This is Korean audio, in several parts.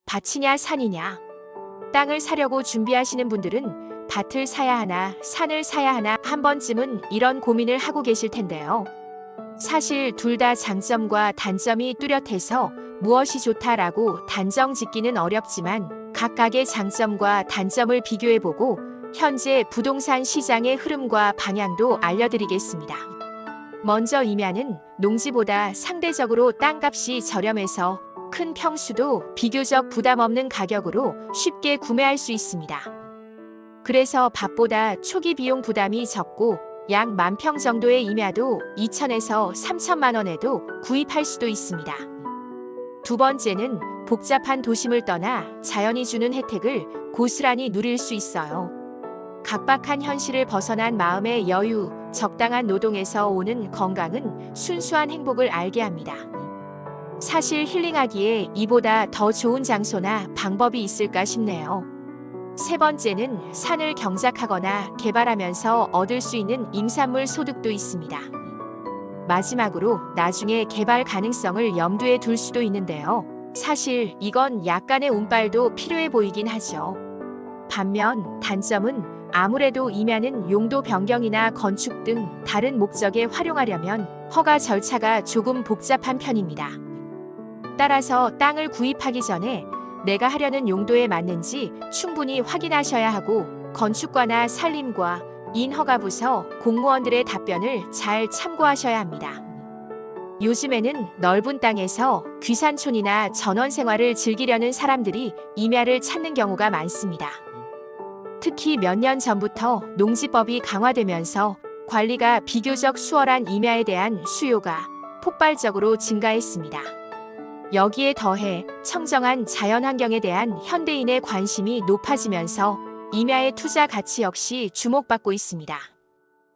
밭이냐 산이냐. 땅을 사려고 준비하시는 분들은 밭을 사야 하나 산을 사야 하나 한 번쯤은 이런 고민을 하고 계실 텐데요. 사실 둘 다 장점과 단점이 뚜렷해서 무엇이 좋다라고 단정 짓기는 어렵지만 각각의 장점과 단점을 비교해보고 현재 부동산 시장의 흐름과 방향도 알려드리겠습니다. 먼저 임야는 농지보다 상대적으로 땅값이 저렴해서 큰 평수도 비교적 부담 없는 가격으로 쉽게 구매할 수 있습니다. 그래서 밭보다 초기 비용 부담이 적고 약 10,000평 정도의 임야도 2천에서 3천만 원에도 구입할 수도 있습니다. 두 번째는 복잡한 도심을 떠나 자연이 주는 혜택을 고스란히 누릴 수 있어요. 각박한 현실을 벗어난 마음의 여유, 적당한 노동에서 오는 건강은 순수한 행복을 알게 합니다. 사실 힐링하기에 이보다 더 좋은 장소나 방법이 있을까 싶네요. 세 번째는 산을 경작하거나 개발하면서 얻을 수 있는 임산물 소득도 있습니다. 마지막으로 나중에 개발 가능성을 염두에 둘 수도 있는데요. 사실 이건 약간의 운빨도 필요해 보이긴 하죠. 반면 단점은 아무래도 임야는 용도 변경이나 건축 등 다른 목적에 활용하려면 허가 절차가 조금 복잡한 편입니다. 따라서 땅을 구입하기 전에 내가 하려는 용도에 맞는지 충분히 확인하셔야 하고 건축과나 산림과 인허가부서 공무원들의 답변을 잘 참고하셔야 합니다. 요즘에는 넓은 땅에서 귀산촌이나 전원 생활을 즐기려는 사람들이 임야를 찾는 경우가 많습니다. 특히 몇 년 전부터 농지법이 강화되면서 관리가 비교적 수월한 임야에 대한 수요가 폭발적으로 증가했습니다. 여기에 더해 청정한 자연환경에 대한 현대인의 관심이 높아지면서 임야의 투자 가치 역시 주목받고 있습니다.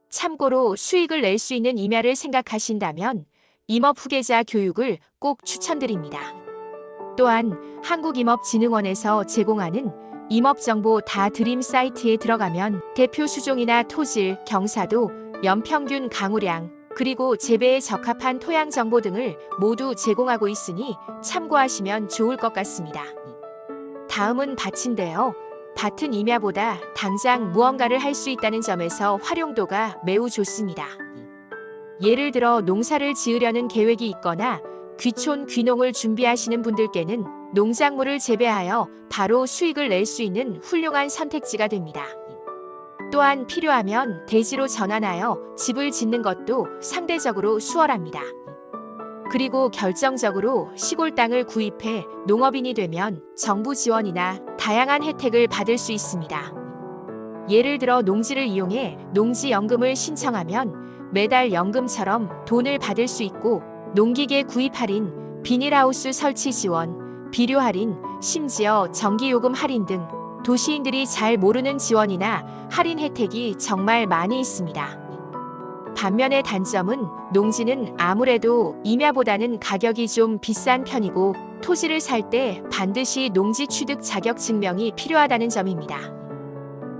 참고로 수익을 낼 수 있는 임야를 생각하신다면 임업 후계자 교육을 꼭 추천드립니다. 또한 한국임업진흥원에서 제공하는 임업정보 다 드림 사이트에 들어가면 대표 수종이나 토질, 경사도, 연평균 강우량, 그리고 재배에 적합한 토양 정보 등을 모두 제공하고 있으니 참고하시면 좋을 것 같습니다. 다음은 밭인데요. 밭은 임야보다 당장 무언가를 할 수 있다는 점에서 활용도가 매우 좋습니다. 예를 들어 농사를 지으려는 계획이 있거나 귀촌 귀농을 준비하시는 분들께는 농작물을 재배하여 바로 수익을 낼 수 있는 훌륭한 선택지가 됩니다. 또한 필요하면 대지로 전환하여 집을 짓는 것도 상대적으로 수월합니다. 그리고 결정적으로 시골 땅을 구입해 농업인이 되면 정부 지원이나 다양한 혜택을 받을 수 있습니다. 예를 들어 농지를 이용해 농지연금을 신청하면 매달 연금처럼 돈을 받을 수 있고 농기계 구입 할인, 비닐하우스 설치 지원, 비료 할인, 심지어 전기요금 할인 등 도시인들이 잘 모르는 지원이나 할인 혜택이 정말 많이 있습니다. 반면에 단점은 농지는 아무래도 임야보다는 가격이 좀 비싼 편이고 토지를 살 때 반드시 농지 취득 자격 증명이 필요하다는 점입니다.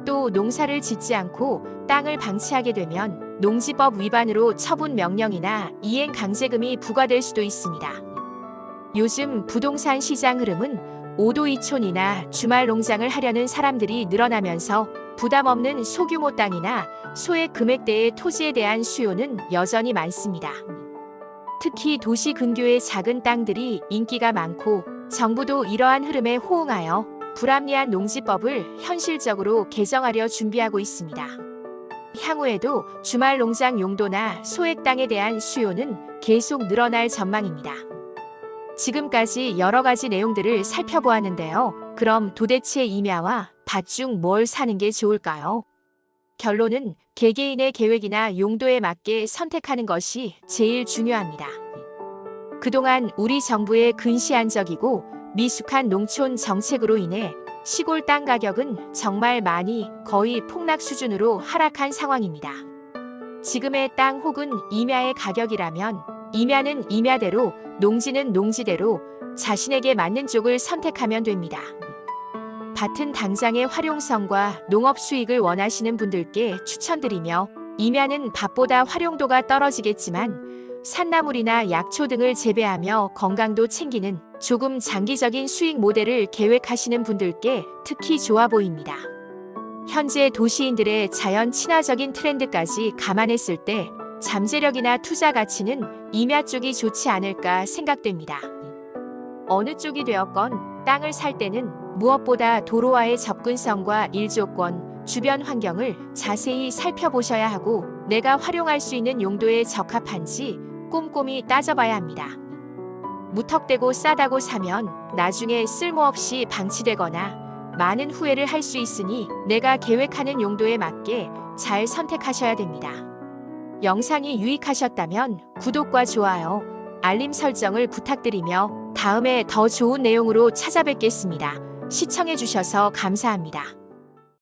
또 농사를 짓지 않고 땅을 방치하게 되면 농지법 위반으로 처분 명령이나 이행 강제금이 부과될 수도 있습니다. 요즘 부동산 시장 흐름은 오도이촌이나 주말 농장을 하려는 사람들이 늘어나면서 부담 없는 소규모 땅이나 소액 금액대의 토지에 대한 수요는 여전히 많습니다. 특히 도시 근교의 작은 땅들이 인기가 많고 정부도 이러한 흐름에 호응하여 불합리한 농지법을 현실적으로 개정하려 준비하고 있습니다. 향후에도 주말 농장 용도나 소액 땅에 대한 수요는 계속 늘어날 전망입니다. 지금까지 여러 가지 내용들을 살펴보았는데요. 그럼 도대체 임야와 밭 중 뭘 사는 게 좋을까요? 결론은 개개인의 계획이나 용도에 맞게 선택하는 것이 제일 중요합니다. 그동안 우리 정부의 근시안적이고 미숙한 농촌 정책으로 인해 시골 땅 가격은 정말 많이 거의 폭락 수준으로 하락한 상황입니다. 지금의 땅 혹은 임야의 가격이라면 임야는 임야대로, 농지는 농지대로 자신에게 맞는 쪽을 선택하면 됩니다. 밭은 당장의 활용성과 농업 수익을 원하시는 분들께 추천드리며 임야는 밭보다 활용도가 떨어지겠지만 산나물이나 약초 등을 재배하며 건강도 챙기는 조금 장기적인 수익 모델을 계획하시는 분들께 특히 좋아 보입니다. 현재 도시인들의 자연 친화적인 트렌드까지 감안했을 때 잠재력이나 투자 가치는 임야 쪽이 좋지 않을까 생각됩니다. 어느 쪽이 되었건 땅을 살 때는 무엇보다 도로와의 접근성과 일조권, 주변 환경을 자세히 살펴보셔야 하고 내가 활용할 수 있는 용도에 적합한지 꼼꼼히 따져봐야 합니다. 무턱대고 싸다고 사면 나중에 쓸모없이 방치되거나 많은 후회를 할 수 있으니 내가 계획하는 용도에 맞게 잘 선택하셔야 됩니다. 영상이 유익하셨다면 구독과 좋아요, 알림 설정을 부탁드리며 다음에 더 좋은 내용으로 찾아뵙겠습니다. 시청해주셔서 감사합니다.